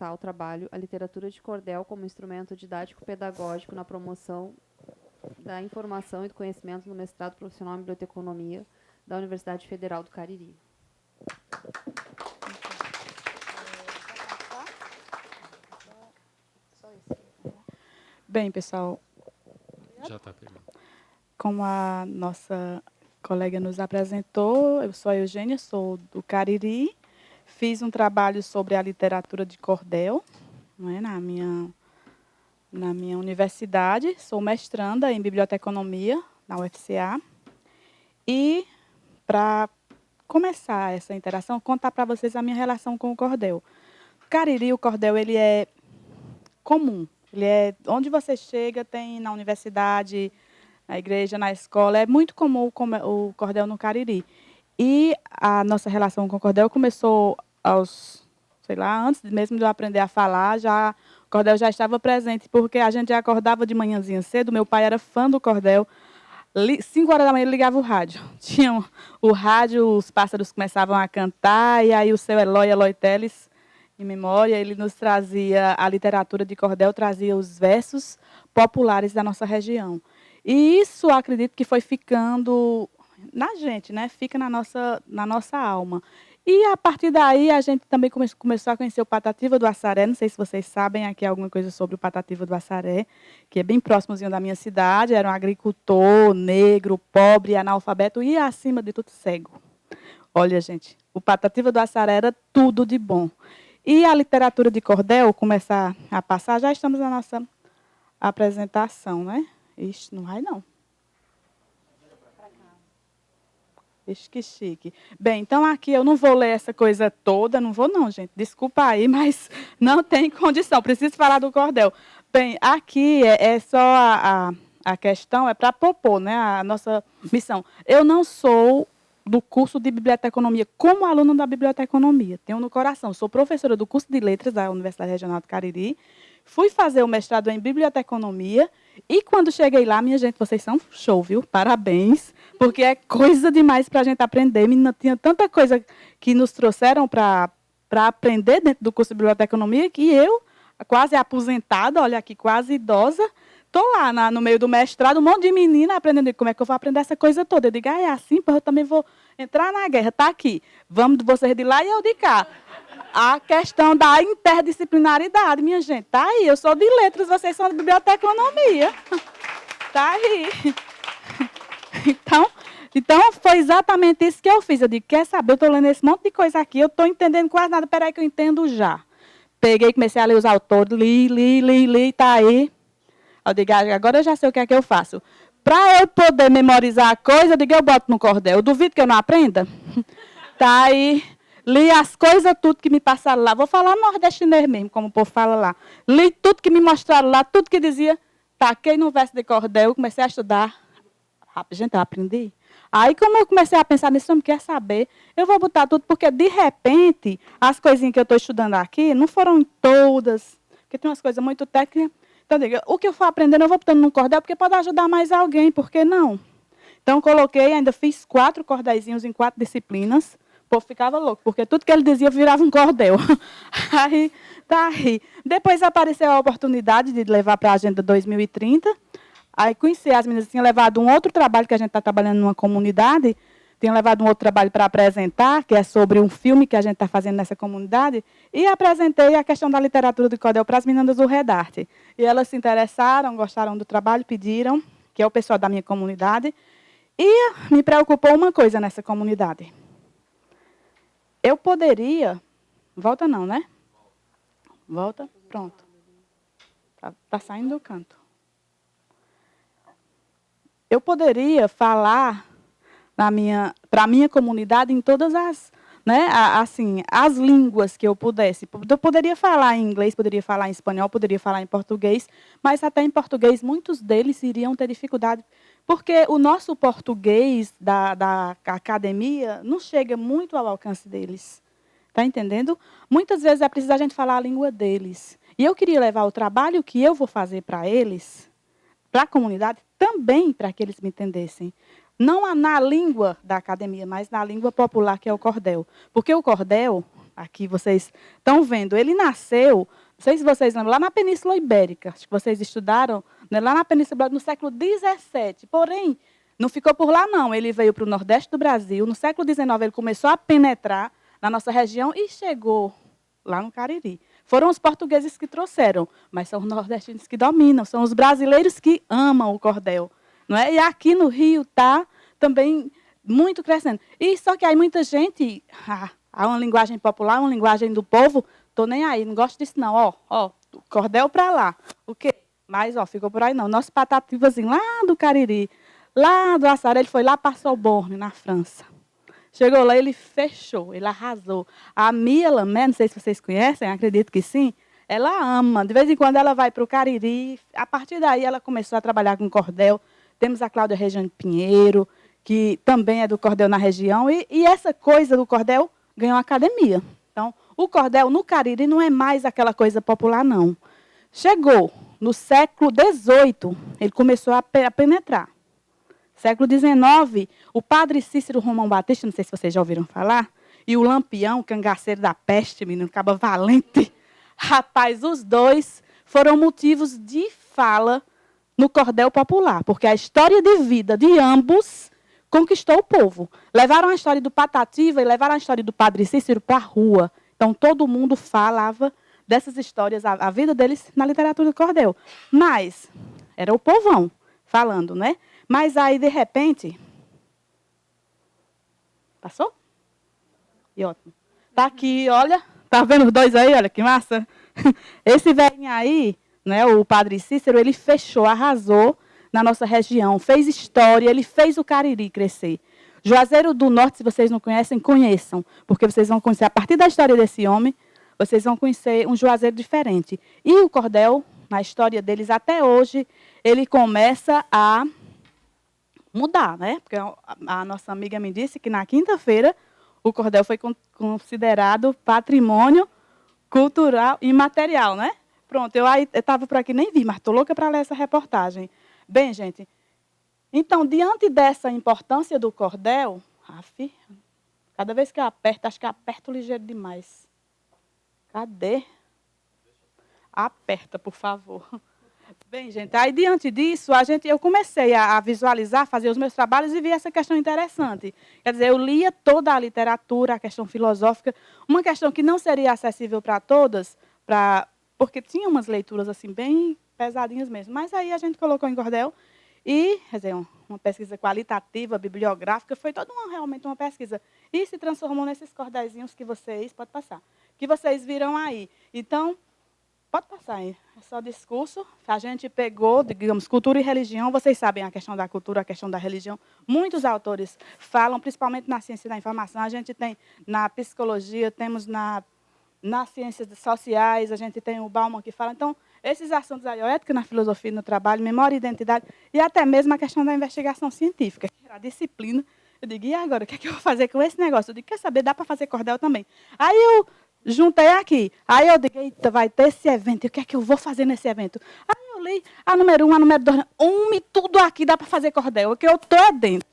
ao trabalho a literatura de cordel como instrumento didático-pedagógico na promoção da informação e do conhecimento no mestrado profissional em biblioteconomia da Universidade Federal do Cariri. Bem, pessoal, Já está pegando. como a nossa colega nos apresentou, eu sou a Eugênia, sou do Cariri, fiz um trabalho sobre a literatura de cordel, não é, na minha universidade, sou mestranda em biblioteconomia na UFCA, e para começar essa interação, contar para vocês a minha relação com o cordel. Cariri, o cordel, ele é comum, ele é onde você chega, tem na universidade, na igreja, na escola, é muito comum o cordel no Cariri. E a nossa relação com o cordel começou aos, sei lá, antes mesmo de eu aprender a falar, já o cordel já estava presente, porque a gente já acordava de manhãzinha cedo, meu pai era fã do cordel. 5 horas da manhã ele ligava o rádio. Tinha o rádio, os pássaros começavam a cantar, e aí o seu Eloy Teles, em memória, ele nos trazia a literatura de cordel, trazia os versos populares da nossa região. E isso, acredito que foi ficando na gente, né? Fica na nossa alma. E, a partir daí, a gente também começou a conhecer o Patativa do Assaré. Não sei se vocês sabem aqui alguma coisa sobre o Patativa do Assaré, que é bem próximozinho da minha cidade. Era um agricultor negro, pobre, analfabeto e, acima de tudo, cego. Olha, gente, o Patativa do Assaré era tudo de bom. E a literatura de cordel começar a passar, já estamos na nossa apresentação, né? Ixi, não vai não. Ixi, que chique. Bem, então aqui eu não vou ler essa coisa toda, não vou não, gente. Desculpa aí, mas não tem condição. Preciso falar do cordel. Bem, aqui é só a questão, é para propor, né, a nossa missão. Eu não sou do curso de biblioteconomia como aluna da biblioteconomia. Tenho no coração. Sou professora do curso de letras da Universidade Regional do Cariri. Fui fazer o mestrado em biblioteconomia e quando cheguei lá, minha gente, vocês são show, viu? Parabéns, porque é coisa demais para a gente aprender. Menina, tinha tanta coisa que nos trouxeram para aprender dentro do curso de biblioteconomia que eu, quase aposentada, olha aqui, quase idosa, estou lá no meio do mestrado, um monte de menina aprendendo. Como é que eu vou aprender essa coisa toda? Eu digo, é assim, eu também vou entrar na guerra. Está aqui. Vamos vocês de lá e eu de cá. A questão da interdisciplinaridade, minha gente. Está aí. Eu sou de letras, vocês são de biblioteconomia. Está aí. Então, foi exatamente isso que eu fiz. Eu digo, quer saber? Eu estou lendo esse monte de coisa aqui, eu estou entendendo quase nada. Espera aí que eu entendo já. Peguei, comecei a ler os autores, li, está aí. Eu digo, agora eu já sei o que é que eu faço. Para eu poder memorizar a coisa, eu digo, eu boto no cordel. Eu duvido que eu não aprenda. Tá aí. Li as coisas, tudo que me passaram lá. Vou falar nordestinês mesmo, como o povo fala lá. Li tudo que me mostraram lá, tudo que dizia. Taquei no verso de cordel, comecei a estudar. Gente, eu aprendi. Aí, como eu comecei a pensar nisso, eu não quero saber. Eu vou botar tudo, porque, de repente, as coisinhas que eu estou estudando aqui não foram todas, porque tem umas coisas muito técnicas. Então, diga, o que eu for aprendendo, eu vou botando no cordel, porque pode ajudar mais alguém, por que não? Então, coloquei, ainda fiz 4 cordéisinhos em 4 disciplinas. O povo ficava louco, porque tudo que ele dizia virava um cordel. Aí, tá aí. Depois apareceu a oportunidade de levar para a Agenda 2030. Aí conheci as meninas, tinham levado um outro trabalho, que a gente está trabalhando numa comunidade, tinham levado um outro trabalho para apresentar, que é sobre um filme que a gente está fazendo nessa comunidade, e apresentei a questão da literatura do cordel para as meninas do Redarte. E elas se interessaram, gostaram do trabalho, pediram, que é o pessoal da minha comunidade, e me preocupou uma coisa nessa comunidade. Eu poderia... Volta não, né? Volta, pronto. Tá saindo do canto. Eu poderia falar para a minha comunidade em todas as, né, assim, as línguas que eu pudesse. Eu poderia falar em inglês, poderia falar em espanhol, poderia falar em português, mas até em português muitos deles iriam ter dificuldade, porque o nosso português da academia não chega muito ao alcance deles. Está entendendo? Muitas vezes é preciso a gente falar a língua deles. E eu queria levar o trabalho que eu vou fazer para eles, para a comunidade, também para que eles me entendessem. Não na língua da academia, mas na língua popular, que é o cordel. Porque o cordel, aqui vocês estão vendo, ele nasceu, não sei se vocês lembram, lá na Península Ibérica, acho que vocês estudaram, né, lá na Península Ibérica, no século XVII. Porém, não ficou por lá, não. Ele veio para o Nordeste do Brasil. No século XIX, ele começou a penetrar na nossa região e chegou lá no Cariri. Foram os portugueses que trouxeram, mas são os nordestinos que dominam, são os brasileiros que amam o cordel. Não é? E aqui no Rio está também muito crescendo. E só que aí muita gente, há uma linguagem popular, uma linguagem do povo, estou nem aí, não gosto disso não. Ó, cordel para lá. O quê? Mas, ficou por aí não. Nosso Patativazinho lá do Cariri, lá do Açaré, ele foi lá para Soborne, na França. Chegou lá, ele fechou, ele arrasou. A Mia Lamé, não sei se vocês conhecem, acredito que sim, ela ama. De vez em quando ela vai para o Cariri. A partir daí ela começou a trabalhar com cordel. Temos a Cláudia Regiane Pinheiro, que também é do cordel na região. E essa coisa do cordel ganhou academia. Então, o cordel no Cariri não é mais aquela coisa popular, não. Chegou no século XVIII, ele começou a penetrar. Século XIX, o padre Cícero Romão Batista, não sei se vocês já ouviram falar, e o Lampião, cangaceiro da peste, menino, caba valente. Rapaz, os dois foram motivos de fala no cordel popular, porque a história de vida de ambos conquistou o povo. Levaram a história do Patativa e levaram a história do padre Cícero para a rua. Então, todo mundo falava dessas histórias, a vida deles na literatura do cordel. Mas, era o povão falando, né? Mas aí, de repente... Passou? E ótimo. Está aqui, olha. Está vendo os dois aí? Olha que massa. Esse velhinho aí, né, o padre Cícero, ele fechou, arrasou na nossa região, fez história, ele fez o Cariri crescer. Juazeiro do Norte, se vocês não conhecem, conheçam, porque vocês vão conhecer, a partir da história desse homem, vocês vão conhecer um Juazeiro diferente. E o cordel, na história deles, até hoje, ele começa a mudar, né? Porque a nossa amiga me disse que na quinta-feira o cordel foi considerado patrimônio cultural e imaterial, né? Pronto, eu estava por aqui, nem vi, mas estou louca para ler essa reportagem. Bem, gente, então, diante dessa importância do cordel, cada vez que eu aperto, acho que eu aperto ligeiro demais. Cadê? Aperta, por favor. Bem, gente, aí diante disso, eu comecei a visualizar, fazer os meus trabalhos e vi essa questão interessante. Quer dizer, eu lia toda a literatura, a questão filosófica, uma questão que não seria acessível para todas, porque tinha umas leituras assim bem pesadinhas mesmo. Mas aí a gente colocou em cordel e, quer dizer, uma pesquisa qualitativa, bibliográfica, foi realmente uma pesquisa. E se transformou nesses cordéisinhos que vocês, pode passar, que vocês viram aí. Então, pode passar aí, é só discurso. A gente pegou, digamos, cultura e religião. Vocês sabem a questão da cultura, a questão da religião. Muitos autores falam, principalmente na ciência da informação. A gente tem na psicologia, temos nas ciências sociais, a gente tem o Bauman que fala. Então, esses assuntos aí, a ética na filosofia e no trabalho, memória e identidade, e até mesmo a questão da investigação científica, que era a disciplina. Eu digo, e agora, o que é que eu vou fazer com esse negócio? Eu digo, quer saber, dá para fazer cordel também. Aí eu juntei aqui. Aí eu digo, eita, vai ter esse evento. E o que é que eu vou fazer nesse evento? Aí eu li a número 1, a número 2, tudo aqui dá para fazer cordel. O que eu estou dentro.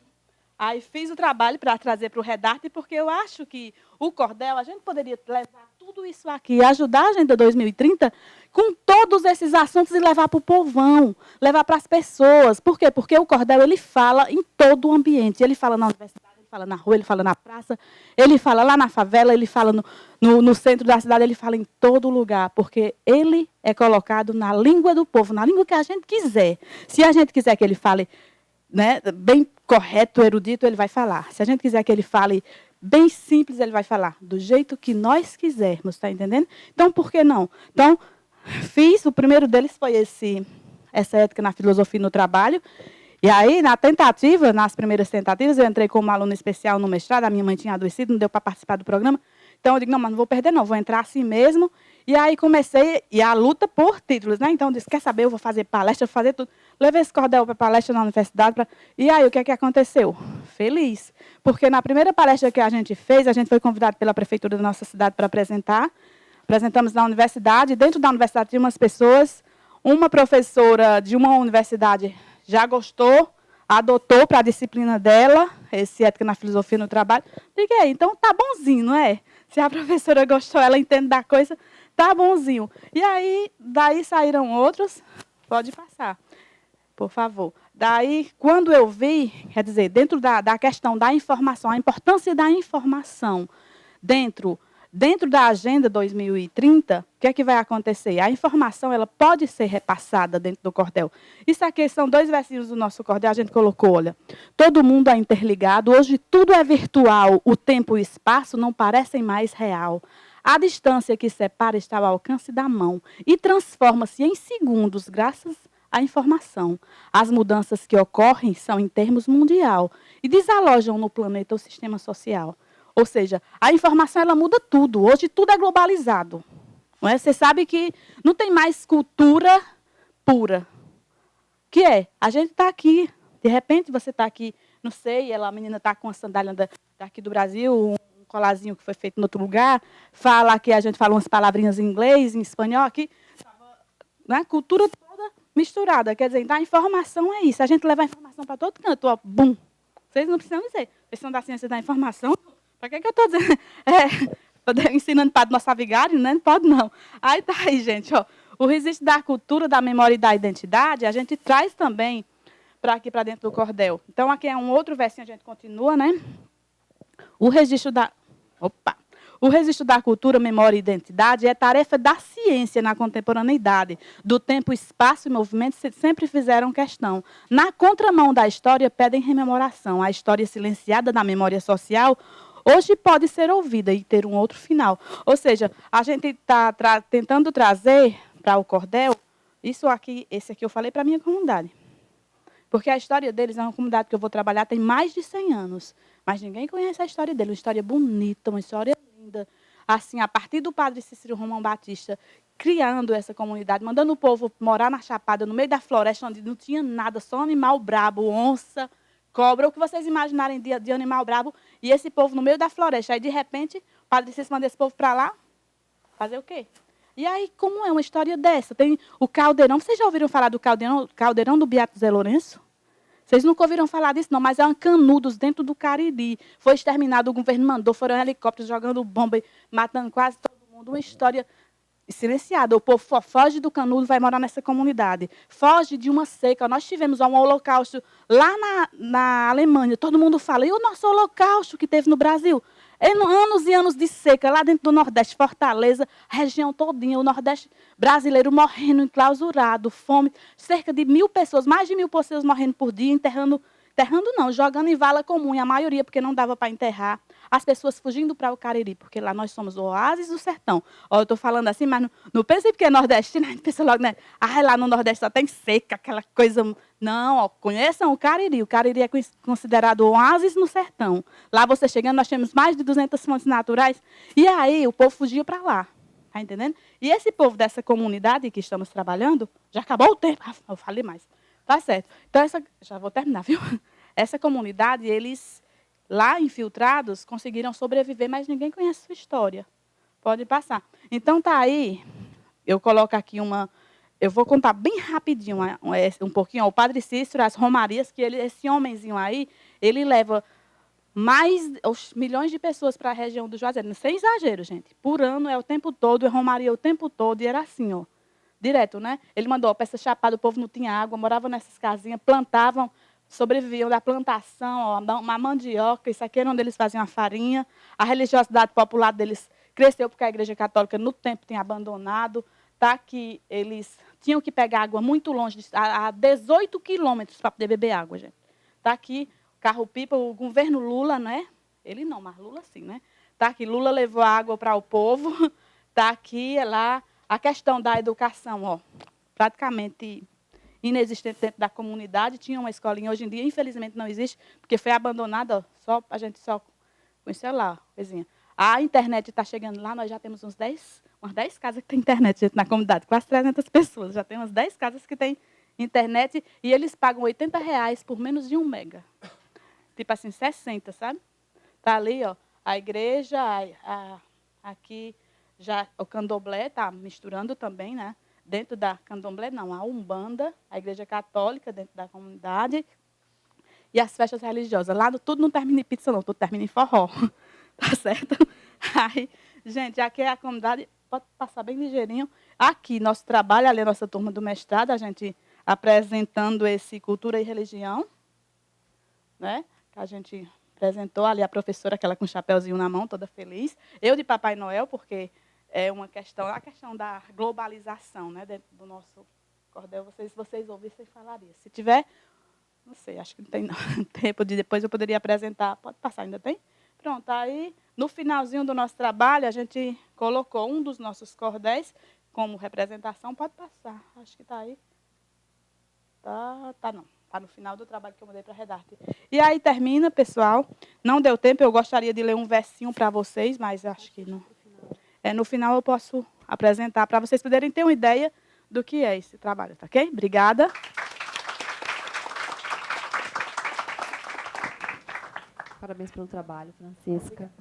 Aí fiz o trabalho para trazer para o Redarte, porque eu acho que o cordel, a gente poderia levar tudo isso aqui, ajudar a Agenda 2030 com todos esses assuntos e levar para o povão, levar para as pessoas. Por quê? Porque o cordel, ele fala em todo o ambiente. Ele fala na universidade, ele fala na rua, ele fala na praça, ele fala lá na favela, ele fala no centro da cidade, ele fala em todo lugar, porque ele é colocado na língua do povo, na língua que a gente quiser. Se a gente quiser que ele fale, né, bem correto, erudito, ele vai falar. Se a gente quiser que ele fale bem simples, ele vai falar do jeito que nós quisermos, está entendendo? Então, por que não? Então, o primeiro deles foi essa ética na filosofia e no trabalho. E aí, nas primeiras tentativas, eu entrei como aluna especial no mestrado, a minha mãe tinha adoecido, não deu para participar do programa. Então, eu digo, não, mas não vou perder, não, vou entrar assim mesmo. E aí comecei, e a luta por títulos, né? Então, eu disse, quer saber, eu vou fazer palestra, vou fazer tudo. Levei esse cordel para palestra na universidade. E aí, o que é que aconteceu? Feliz. Porque na primeira palestra que a gente fez, a gente foi convidado pela prefeitura da nossa cidade para apresentar. Apresentamos na universidade. Dentro da universidade tinha umas pessoas. Uma professora de uma universidade já gostou, adotou para a disciplina dela, esse ética na filosofia no trabalho. Diga aí, então tá bonzinho, não é? Se a professora gostou, ela entende da coisa, tá bonzinho. E aí, daí saíram outros. Pode passar, por favor. Daí, quando eu vi, quer dizer, dentro da questão da informação, a importância da informação dentro da Agenda 2030, o que é que vai acontecer? A informação ela pode ser repassada dentro do cordel. Isso aqui são 2 versinhos do nosso cordel, a gente colocou, olha, todo mundo é interligado, hoje tudo é virtual, o tempo e o espaço não parecem mais real. A distância que separa está ao alcance da mão e transforma-se em segundos graças à informação. As mudanças que ocorrem são em termos mundial e desalojam no planeta o sistema social. Ou seja, a informação ela muda tudo. Hoje tudo é globalizado. Não é? Você sabe que não tem mais cultura pura. Que é? A gente está aqui, de repente você está aqui, não sei, a menina está com a sandália daqui do Brasil, um colazinho que foi feito em outro lugar, fala que a gente fala umas palavrinhas em inglês, em espanhol, aqui, né? Cultura toda misturada. Quer dizer, então a informação é isso. A gente leva a informação para todo canto, ó, bum. Vocês não precisam dizer. Vocês são da ciência da informação. Para que eu estou dizendo? Estou ensinando para nossa vigária, né? Não pode, não. Aí tá aí, gente. Ó, o registro da cultura, da memória e da identidade, a gente traz também para aqui, para dentro do cordel. Então, aqui é um outro versinho, a gente continua, né? O registro da... Opa! O registro da cultura, memória e identidade é tarefa da ciência na contemporaneidade. Do tempo, espaço e movimento sempre fizeram questão. Na contramão da história, pedem rememoração. A história silenciada da memória social hoje pode ser ouvida e ter um outro final. Ou seja, a gente está tentando trazer para o cordel, isso aqui, esse aqui eu falei para a minha comunidade. Porque a história deles é uma comunidade que eu vou trabalhar tem mais de 100 anos. Mas ninguém conhece a história dele. Uma história bonita, uma história linda. Assim, a partir do padre Cícero Romão Batista, criando essa comunidade, mandando o povo morar na Chapada, no meio da floresta, onde não tinha nada, só animal brabo, onça, cobra, o que vocês imaginarem de animal brabo, e esse povo no meio da floresta. Aí, de repente, o padre Cícero manda esse povo para lá, fazer o quê? E aí, como é uma história dessa? Tem o caldeirão. Vocês já ouviram falar do caldeirão do Beato Zé Lourenço? Vocês nunca ouviram falar disso, não, mas é um Canudos dentro do Cariri. Foi exterminado, o governo mandou, foram helicópteros jogando bomba, matando quase todo mundo. Uma história silenciada. O povo foge do Canudo, vai morar nessa comunidade. Foge de uma seca. Nós tivemos um holocausto lá na Alemanha. Todo mundo fala, e o nosso holocausto que teve no Brasil? Anos e anos de seca, lá dentro do Nordeste, Fortaleza, região todinha, o Nordeste brasileiro morrendo, enclausurado, fome, cerca de 1.000 pessoas, mais de 1.000 pessoas morrendo por dia, enterrando não, jogando em vala comum, a maioria porque não dava para enterrar, as pessoas fugindo para o Cariri, porque lá nós somos o oásis do sertão. Ó, eu estou falando assim, mas não pense porque é nordestino, a gente pensa logo, né? Lá no Nordeste só tem seca, aquela coisa... Não, ó, conheçam o Cariri é considerado o oásis no sertão. Lá você chegando, nós temos mais de 200 fontes naturais, e aí o povo fugia para lá, tá entendendo? E esse povo dessa comunidade que estamos trabalhando, já acabou o tempo, eu falei mais. Tá certo. Então, já vou terminar, viu? Essa comunidade, eles, lá infiltrados, conseguiram sobreviver, mas ninguém conhece a sua história. Pode passar. Então, tá aí, eu coloco aqui eu vou contar bem rapidinho, um pouquinho, o Padre Cícero, as romarias, que esse homenzinho aí, ele leva mais milhões de pessoas para a região do Juazeiro. Sem exagero, gente. Por ano, é o tempo todo, é romaria o tempo todo, e era assim, ó. Direto, né? Ele mandou a peça chapada, o povo não tinha água, moravam nessas casinhas, plantavam, sobreviviam da plantação, ó, uma mandioca, isso aqui era onde eles faziam a farinha. A religiosidade popular deles cresceu porque a Igreja Católica, no tempo, tinha abandonado. Tá? Que eles tinham que pegar água muito longe, a 18 quilômetros para poder beber água, gente. Tá aqui, carro-pipa, o governo Lula, né? Ele não, mas Lula sim, né? Tá aqui, Lula levou a água para o povo. Tá aqui, lá... A questão da educação, ó, praticamente inexistente dentro da comunidade. Tinha uma escolinha, hoje em dia, infelizmente, não existe, porque foi abandonada, a gente só conheceu lá, coisinha. A internet está chegando lá, nós já temos umas 10 casas que têm internet, gente, na comunidade, quase 300 pessoas. Já tem umas 10 casas que têm internet e eles pagam R$ 80 por menos de 1 mega. Tipo assim, 60, sabe? Está ali, ó, a igreja, aqui... Já o candomblé está misturando também, né? Dentro da candomblé, não, a Umbanda, a Igreja Católica dentro da comunidade e as festas religiosas. Lá tudo não termina em pizza, não, tudo termina em forró. Tá certo? Aí, gente, aqui é a comunidade, pode passar bem ligeirinho. Aqui, nosso trabalho, ali a nossa turma do mestrado, a gente apresentando esse Cultura e Religião, né? Que a gente apresentou ali a professora, aquela com o chapéuzinho na mão, toda feliz. Eu de Papai Noel, porque é uma questão, a questão da globalização, né? Dentro do nosso cordel, vocês ouvissem, falaria. Se tiver, não sei, acho que não tem tempo de depois eu poderia apresentar. Pode passar, ainda tem? Pronto, aí no finalzinho do nosso trabalho, a gente colocou um dos nossos cordéis como representação. Pode passar, acho que está aí. Tá não. Está no final do trabalho que eu mandei para a Redarte. E aí termina, pessoal. Não deu tempo, eu gostaria de ler um versinho para vocês, mas acho que não. No final eu posso apresentar para vocês poderem ter uma ideia do que é esse trabalho, tá ok? Obrigada. Parabéns pelo trabalho, Francisca.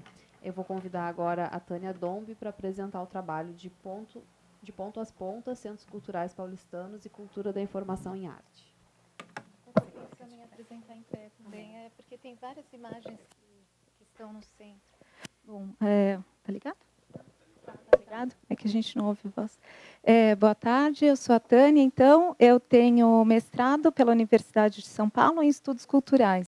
Eu vou convidar agora a Tânia Dombi para apresentar o trabalho de ponto às pontas, Centros Culturais Paulistanos e Cultura da Informação em Arte. Eu também apresentar em pé também, porque tem várias imagens que estão no centro. Bom, tá ligado? Tá ligado? É que a gente não ouve a voz. Boa tarde, eu sou a Tânia, então, eu tenho mestrado pela Universidade de São Paulo em Estudos Culturais.